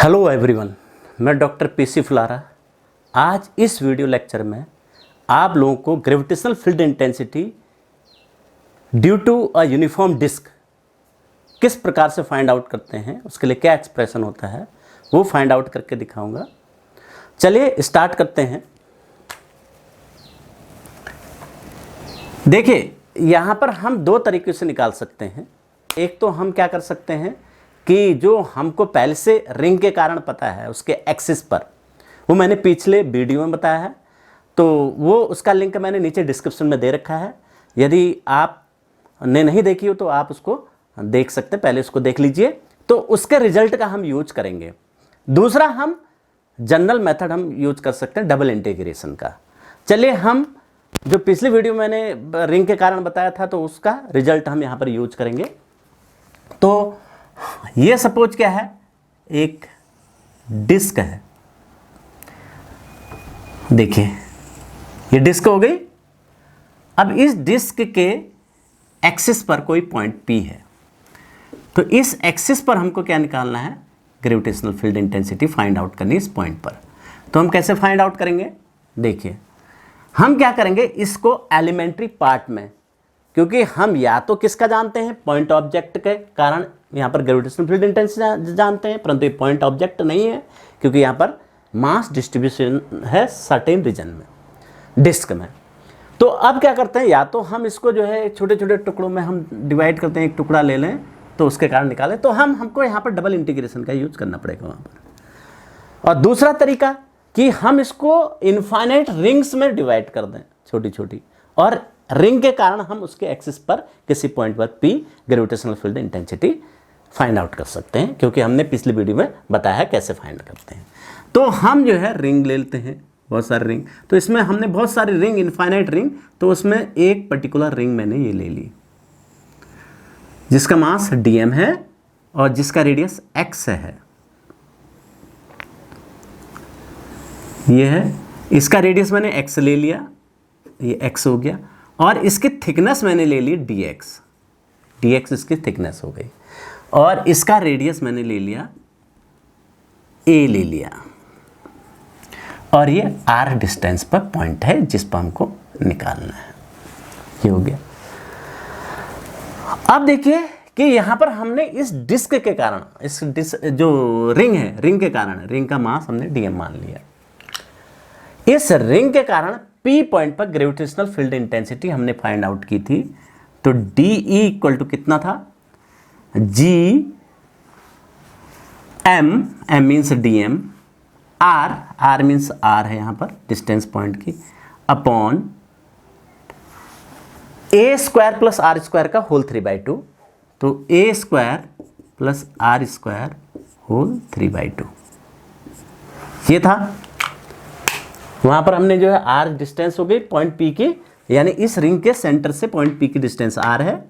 Hello everyone, मैं doctor P C Phulara. आज इस वीडियो लेक्चर में आप लोगों को gravitational field intensity due to a uniform disc किस प्रकार से फाइंड आउट करते हैं, उसके लिए क्या एक्सप्रेशन होता है वो फाइंड आउट करके दिखाऊंगा। चलिए स्टार्ट करते हैं। देखिए, यहाँ पर हम दो तरीके से निकाल सकते हैं। एक तो हम क्या कर सकते हैं कि जो हमको पहले से रिंग के कारण पता है उसके एक्सिस पर, वो मैंने पिछले वीडियो में बताया है, तो वो उसका लिंक मैंने नीचे डिस्क्रिप्शन में दे रखा है। यदि आपने नहीं देखी हो तो आप उसको देख सकते हैं, पहले उसको देख लीजिए। तो उसके रिजल्ट का हम यूज करेंगे। दूसरा, हम जनरल मेथड हम यूज कर सकते हैं डबल इंटीग्रेशन का। चलिए, हम जो पिछली वीडियो मैंने रिंग के कारण बताया था तो उसका रिजल्ट हम यहाँ पर यूज करेंगे। तो ये सपोज क्या है, एक डिस्क है। देखिए, ये डिस्क हो गई। अब इस डिस्क के एक्सिस पर कोई पॉइंट P है, तो इस एक्सिस पर हमको क्या निकालना है, gravitational field intensity find out करनी इस पॉइंट पर। तो हम कैसे फाइंड आउट करेंगे, देखिए हम क्या करेंगे, इसको एलिमेंट्री पार्ट में, क्योंकि हम या तो किसका जानते हैं, पॉइंट ऑब्जेक्ट के कारण यहाँ पर ग्रेविटेशनल फील्ड इंटेंसिटी जानते हैं, परंतु ये पॉइंट ऑब्जेक्ट नहीं है क्योंकि यहाँ पर मास डिस्ट्रीब्यूशन है सर्टेन रीजन में, डिस्क में। तो अब क्या करते हैं, या तो हम इसको जो है छोटे छोटे टुकड़ों में हम डिवाइड करते हैं, एक टुकड़ा ले लें तो उसके कारण निकालें। तो हमको यहाँ पर डबल इंटीग्रेशन का यूज करना पड़ेगा वहाँ पर। और दूसरा तरीका कि हम इसको इनफाइनाइट रिंग्स में डिवाइड कर दें, छोटी छोटी, और रिंग के कारण हम उसके एक्सिस पर किसी पॉइंट पर P gravitational field intensity find out कर सकते हैं, क्योंकि हमने पिछली वीडियो में बताया है कैसे फाइंड करते हैं। तो हम जो है रिंग ले लेते हैं, बहुत सारे रिंग। तो इसमें हमने बहुत सारी रिंग, इनफाइनाइट रिंग, तो उसमें एक पर्टिकुलर रिंग मैंने ये ले ली जिसका मास dm है और जिसका रेडियस x है। ये है, इसका रेडियस मैंने x ले लिया, ये x हो गया, और इसकी थिकनेस मैंने ले ली dx इसकी थिकनेस हो गई, और इसका रेडियस मैंने ले लिया a ले लिया, और ये r डिस्टेंस पर पॉइंट है जिस पर हमको निकालना है। ये हो गया। अब देखिए कि यहाँ पर हमने इस डिस्क के कारण, इस डिस्क जो रिंग है, रिंग के कारण, रिंग का मास हमने dm मान लिया। इस रिंग के कारण P पॉइंट पर ग्रेविटेशनल फील्ड इंटेंसिटी हमने फाइंड आउट की थी। तो DE इक्वल टू कितना था, G M means dm, R means R है यहाँ पर डिस्टेंस पॉइंट की, upon a square plus r square का होल 3/2। तो a square plus r square whole 3/2 ये था। वहां पर हमने जो है r डिस्टेंस हो गई पॉइंट P की, यानी इस रिंग के सेंटर से पॉइंट P की डिस्टेंस r है,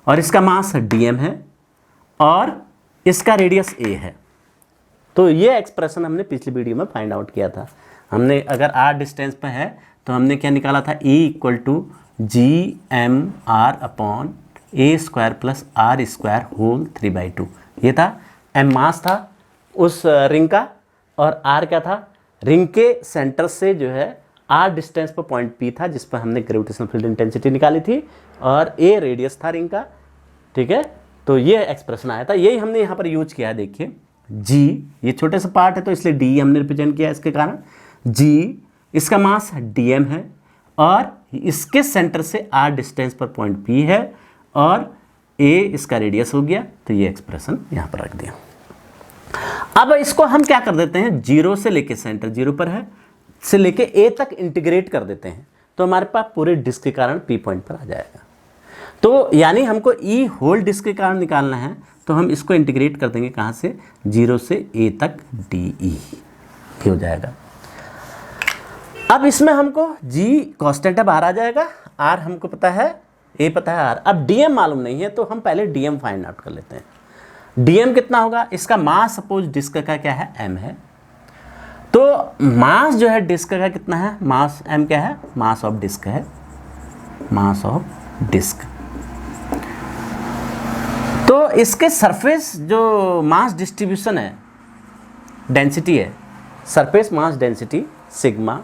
और इसका मास dm है, और इसका रेडियस a है। तो ये एक्सप्रेशन हमने पिछली वीडियो में फाइंड आउट किया था। हमने अगर r डिस्टेंस पे है तो हमने क्या निकाला था, E equal to GMR upon a square plus r square whole 3/2। ये था, m मास था उस रिंग का, और r क्या था, रिंग के सेंटर से जो है r डिस्टेंस पर पॉइंट P था जिस पर हमने ग्रेविटेशनल फील्ड इंटेंसिटी निकाली थी, और a रेडियस था रिंग का। ठीक है, तो ये एक्सप्रेशन आया था, यही हमने यहाँ पर यूज किया है। देखिए G, ये छोटे से पार्ट है तो इसलिए D हमने रिप्रेजेंट किया इसके कारण। G इसका मास dm है, और इसके सेंटर से r डिस्टेंस पर पॉइंट P है, और a इसका रेडियस हो गया। तो ये एक्सप्रेशन यहाँ पर रख दिया। अब इसको हम क्या कर देते हैं, जीरो से लेके, सेंटर जीरो पर है, से लेके a तक इंटीग्रेट कर देते हैं, तो हमारे पास पूरे डिस्क के कारण P पॉइंट पर आ जाएगा। तो यानी हमको E होल डिस्क के कारण निकालना है, तो हम इसको इंटीग्रेट कर देंगे कहाँ से, जीरो से a तक DE हो जाएगा। अब इसमें हमको G कांस्टेंट है, बाहर आ जाएगा, R हमको पता है, A पता है R। अब DM मालूम नहीं है तो हम पहले DM फाइंड आउट कर लेते हैं। DM कितना होगा, इसका मास सपोज डिस्क का क्या है, M है। तो मास जो है डिस्क का कितना है, मास M क्या है, मास ऑफ डिस्क है, मास ऑफ डिस्क। तो इसके सरफेस जो मास डिस्ट्रीब्यूशन है डेंसिटी है, surface mass density sigma.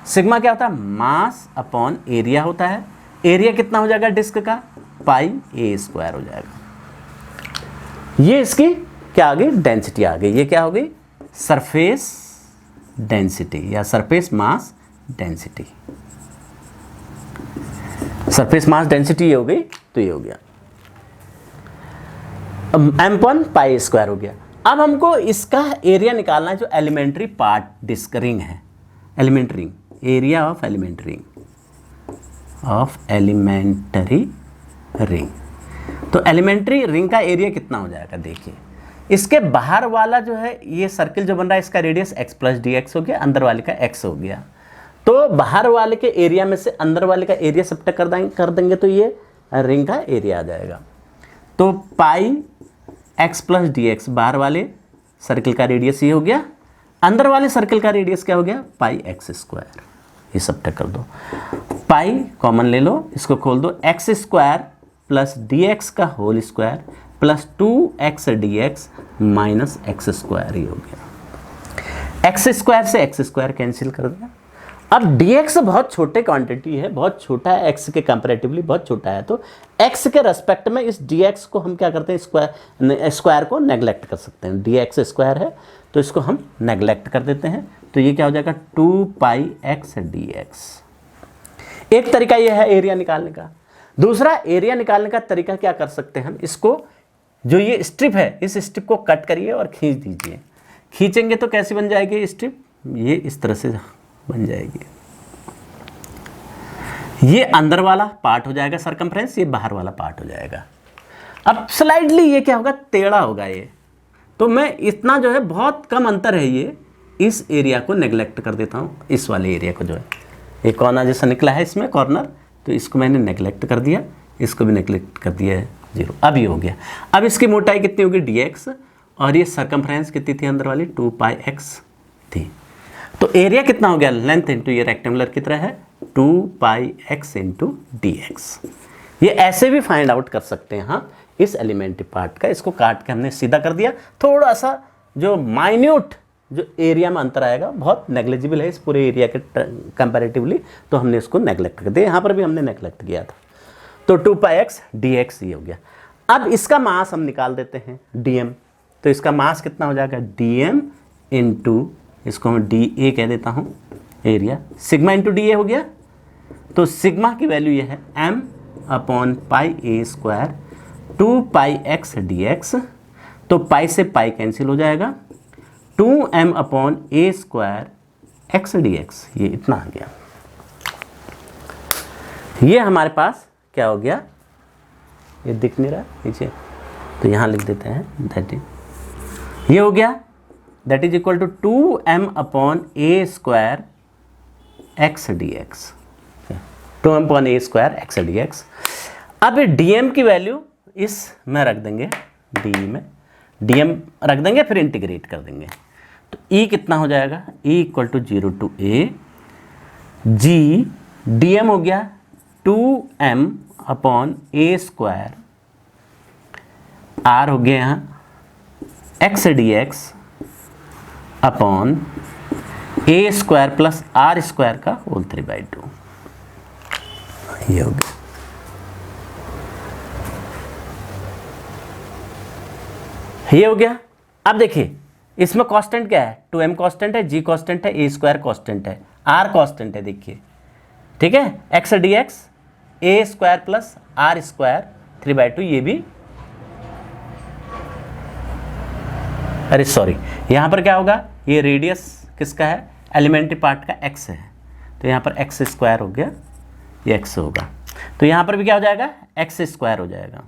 Sigma क्या होता है? मास अपॉन एरिया होता है। एरिया कितना हो जाएगा डिस्क का? पाई ए स्क्वायर हो जाएगा। ये इसकी क्या आ गई? डेंसिटी आ गई। ये क्या हो गई? सरफेस डेंसिटी या surface mass density. Surface mass density ये हो गई, तो ये हो गया m अपॉन पाई स्क्वायर हो गया। अब हमको इसका एरिया निकालना है जो एलिमेंट्री पार्ट डिस्क रिंग है, elementary ring, area of elementary ring. तो एलिमेंट्री रिंग का एरिया कितना हो जाएगा? देखिए इसके बाहर वाला जो है ये सर्किल जो बन रहा है इसका radius x plus d x हो गया, अंदर वाले का x हो गया। तो बाहर वाले के एरिया में से अंदर वाले का एरिया सब्ट्रैक्ट कर देंगे तो ये रिंग का एरिया आ जाएगा। तो पाई x प्लस डी एक्स, बाहर वाले सर्किल का रेडियस ये हो गया, अंदर वाले सर्किल का रेडियस क्या हो गया? Pi x square. ये सब्ट्रैक्ट कर दो, पाई कॉमन ले लो, इसको खोल दो, x square plus d x का whole square plus 2x dx minus x square, ही हो गया। एक्स स्क्वायर से एक्स स्क्वायर कैंसिल कर दिया। अब dx बहुत छोटे क्वांटिटी है, बहुत छोटा है, x के कंपैरेटिवली बहुत छोटा है, तो x के रेस्पेक्ट में इस dx को हम क्या करते हैं? स्क्वायर को नेग्लेक्ट कर सकते हैं। dx स्क्वायर है तो इसको हम नेग्लेक्ट कर देते हैं, तो ये क्या हो जाएगा? 2 पाई एक्स dx। एक तरीका यह है एरिया निकालने का। दूसरा एरिया निकालने का तरीका क्या कर सकते हैं हम? इसको जो ये स्ट्रिप है, इस स्ट्रिप को कट करिए और खींच दीजिए। खींचेंगे तो कैसी बन जाएगी स्ट्रिप? ये इस तरह से बन जाएगी। ये अंदर वाला पार्ट हो जाएगा सरकमफ्रेंस, ये बाहर वाला पार्ट हो जाएगा। अब स्लाइडली ये क्या होगा? टेढ़ा होगा ये। तो मैं इतना जो है बहुत कम अंतर है, ये इस एरिया को नेग्लेक्ट कर देता हूँ। इस वाले एरिया को जो है एक कॉर्नर जैसा निकला है इसमें कॉर्नर, तो इसको मैंने नेग्लेक्ट कर दिया, इसको भी नेग्लेक्ट कर दिया है, 0। अब ये हो गया। अब इसकी मोटाई कितनी होगी? dx, और ये सरकमफ्रेंस कितनी थी अंदर वाली? 2 पाई x थी। तो एरिया कितना हो गया? लेंथ इंटू ये रेक्टेंगुलर की तरह है, 2 पाई x इंटू dx। ये ऐसे भी फाइंड आउट कर सकते हैं। हाँ, इस एलिमेंट्री पार्ट का इसको काट के हमने सीधा कर दिया। थोड़ा सा जो माइन्यूट जो एरिया में अंतर आएगा बहुत नेग्लिजिबल है इस पूरे एरिया के कंपैरेटिवली, तो हमने इसको नेग्लेक्ट कर दिया। यहाँ पर भी हमने नेग्लेक्ट किया था। तो 2 पाई एक्स dx ये हो गया। अब इसका मास हम निकाल देते हैं dm। तो इसका मास कितना हो जाएगा? dm इंटू, इसको मैं da कह देता हूँ, एरिया, सिग्मा इंटू da हो गया। तो सिग्मा की वैल्यू ये है m अपॉन पाई ए स्क्वायर 2 पाई एक्स dx। तो पाई से पाई कैंसिल हो जाएगा, 2m upon a square x dx, ये इतना आ गया। ये हमारे पास क्या हो गया? ये दिख नहीं रहा नीचे, तो यहाँ लिख देते हैं दैट इज, ये हो गया that is equal to 2m upon a square x dx, 2m upon a square x dx। अब dm की वैल्यू इस में रख देंगे, d में dm रख देंगे, फिर इंटीग्रेट कर देंगे। तो e कितना हो जाएगा? e equal to 0 to a g dm हो गया 2m upon a square, r हो गया यहाँ x dx upon a square plus r square का होल 3/2, ये हो गया। ये हो गया। अब देखिए इसमें कांस्टेंट क्या है? 2m कांस्टेंट है, g कांस्टेंट है, ए स्क्वायर कांस्टेंट है, r कांस्टेंट है। देखिए ठीक है, x dx a square plus r square 3/2, ये भी, अरे सॉरी, यहाँ पर क्या होगा? ये रेडियस किसका है? एलिमेंट्री पार्ट का x है, तो यहाँ पर x स्क्वायर हो गया, ये x होगा। तो यहाँ पर भी क्या हो जाएगा? x स्क्वायर हो जाएगा।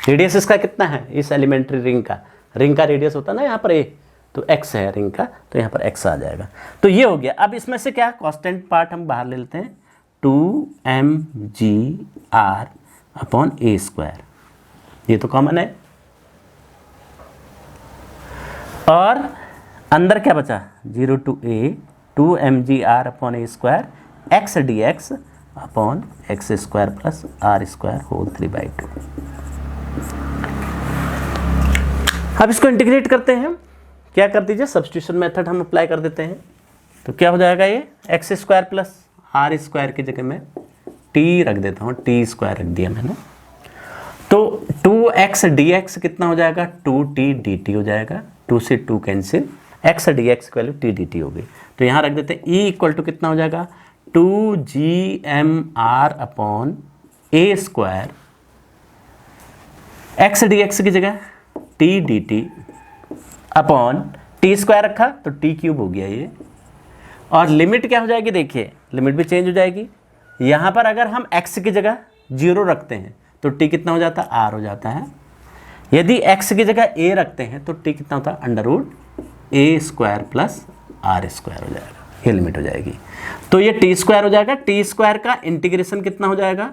रेडियस इसका कितना है? इस एलिमेंट्री रिंग का रेडियस होता है ना यहाँ पर a, तो x है रिंग का, तो यहाँ पर x आ जाएगा। तो ये हो गया। अब इसमें से क्या कांस्टेंट पार्ट हम बाहर ले लेते हैं, 2mgr अपॉन ए स्क्वायर, ये तो कॉमन है। और अंदर क्या बचा? 0 to a 2mgr upon a square x dx upon x square plus r square whole 3/2। अब इसको इंटीग्रेट करते हैं, क्या कर दीजिए, सब्स्टिट्यूशन मेथड हम अप्लाई कर देते हैं। तो क्या हो जाएगा, ये x square plus r square की जगह में टी रख देता हूँ, टी स्क्वायर रख दिया मैंने। तो 2x dx कितना हो जाएगा, 2t dt हो जाएगा, 2 से 2 कैंसिल, x dx की वैल्यू t dt हो गई। तो यहाँ रख देते हैं e इक्वल टू कितना हो जाएगा, 2gmr upon a square, x dx की जगह t dt upon T square रखा तो टी क्यूब हो गया ये। और लिमिट क्या हो जाएगी, देखिए लिमिट भी चेंज हो जाएगी। यहाँ पर अगर हम x की जगह 0 रखते हैं तो t कितना हो जाता है, r हो जाता है। यदि x की जगह a रखते हैं तो t कितना होता है, under root a square plus r square हो जाएगा, ये लिमिट हो जाएगी। तो ये t स्क्वायर हो जाएगा, t स्क्वायर का इंटीग्रेशन कितना हो जाएगा,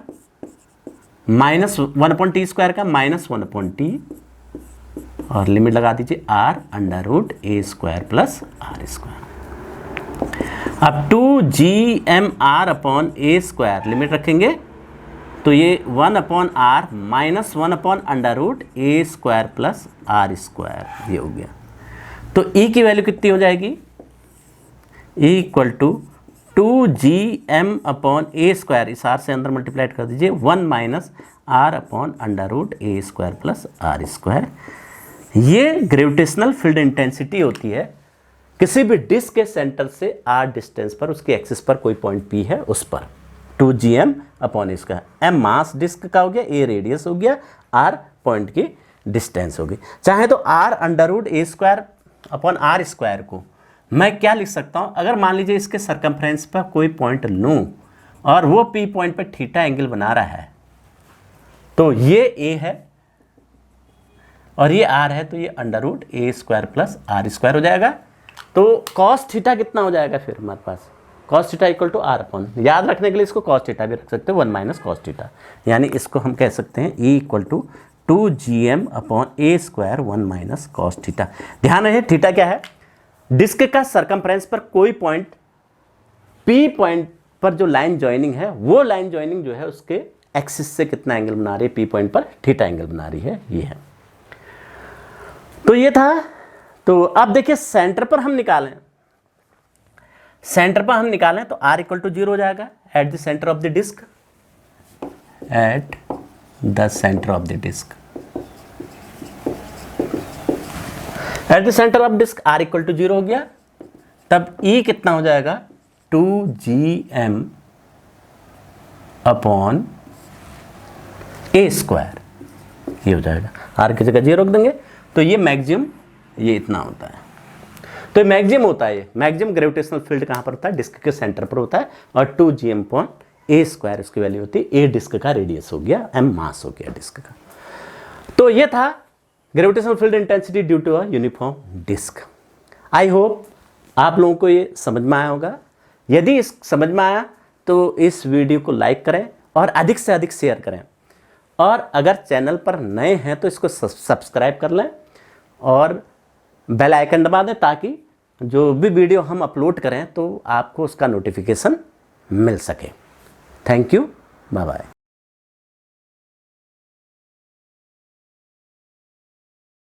-1/t स्क्वायर का -1/t, और लिमिट लगा दीजिए r under root a square plus r square. अब 2gmr upon a square limit रखेंगे तो ये 1/r minus one by under root a square plus r square, ये हो गया। तो e की वैल्यू कितनी हो जाएगी, e equal to 2gm upon a square, इस r से अंदर मल्टीप्लाइड कर दीजिए, 1 minus r upon under root a square plus r square. ये ग्रेविटेशनल फील्ड इंटेंसिटी होती है किसी भी डिस्क के सेंटर से r डिस्टेंस पर, उसके एक्सिस पर कोई पॉइंट p है उस पर, 2gm upon a square. m mass disc का हो गया, a रेडियस हो गया, r पॉइंट की डिस्टेंस होगी। चाहे तो r under root a square upon r square को मैं क्या लिख सकता हूँ, अगर मान लीजिए इसके सरकमफ्रेंस पर कोई पॉइंट लूँ और वो p पॉइंट पर थीटा एंगल बना रहा है, तो ये a है और ये r है, तो ये under root a square plus r square हो जाएगा। तो कॉस थीटा कितना हो जाएगा, फिर हमारे पास cos theta equal to r upon, याद रखने के लिए इसको कॉस थीटा भी रख सकते हैं, 1 माइनस कॉस थीटा, यानी इसको हम कह सकते हैं e equal to 2gm upon a square 1 minus cos theta. ध्यान रहे थीटा क्या है, डिस्क का सरकमफ्रेंस पर कोई पॉइंट p पॉइंट पर जो लाइन ज्वाइनिंग है, वो लाइन ज्वाइनिंग जो है उसके एक्सिस से कितना एंगल बना रही है, p पॉइंट पर थीटा एंगल बना रही है, ये है। तो ये था। तो अब देखिए सेंटर पर हम निकालें, सेंटर पर हम निकालें तो r इक्वल टू 0 हो जाएगा at the centre of the disc, at the centre of the disc, at the centre of disc r equal to 0 हो गया। तब e कितना हो जाएगा, 2gm अपॉन a स्क्वायर, ये हो जाएगा, r की जगह 0 रख देंगे तो ये मैक्सिमम, ये इतना होता है। तो मैक्सिमम होता है, मैक्सिमम ग्रेविटेशनल फील्ड कहाँ पर होता है, डिस्क के सेंटर पर होता है, और 2gm अपॉन a स्क्वायर इसकी वैल्यू होती है, a डिस्क का रेडियस हो गया, m मास हो गया डिस्क का। तो ये था gravitational field intensity due to a uniform disc. I hope आप लोगों को ये समझ में आया होगा। यदि इस समझ में आया तो इस वीडियो को लाइक करें और अधिक से अधिक शेयर करें, और अगर चैनल पर नए हैं तो इसको सब्सक्राइब कर लें और बेल आइकन दबा दें, ताकि जो भी वीडियो हम अपलोड करें तो आपको उसका नोटिफिकेशन मिल सके। Thank you, bye bye.